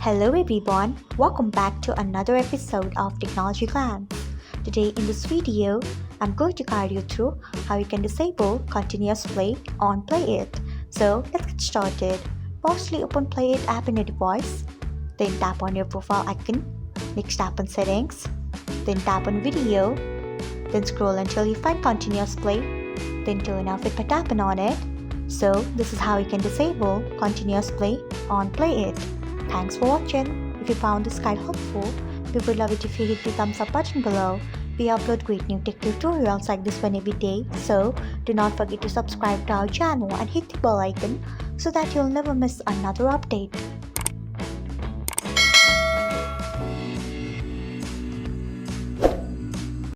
Hello everyone, welcome back to another episode of Technologyglance. Today in this video, I'm going to guide you through how you can disable continuous play on PLAYit. So let's get started. Firstly, open PLAYit app in your device, then tap on your profile icon, next tap on settings, then tap on video, then scroll until you find continuous play, then turn off it by tapping on it. So this is how you can disable continuous play on PLAYit. Thanks for watching. If you found this guide helpful, we would love it if you hit the thumbs up button below. We upload great new tech tutorials like this one every day, so do not forget to subscribe to our channel and hit the bell icon so that you'll never miss another update.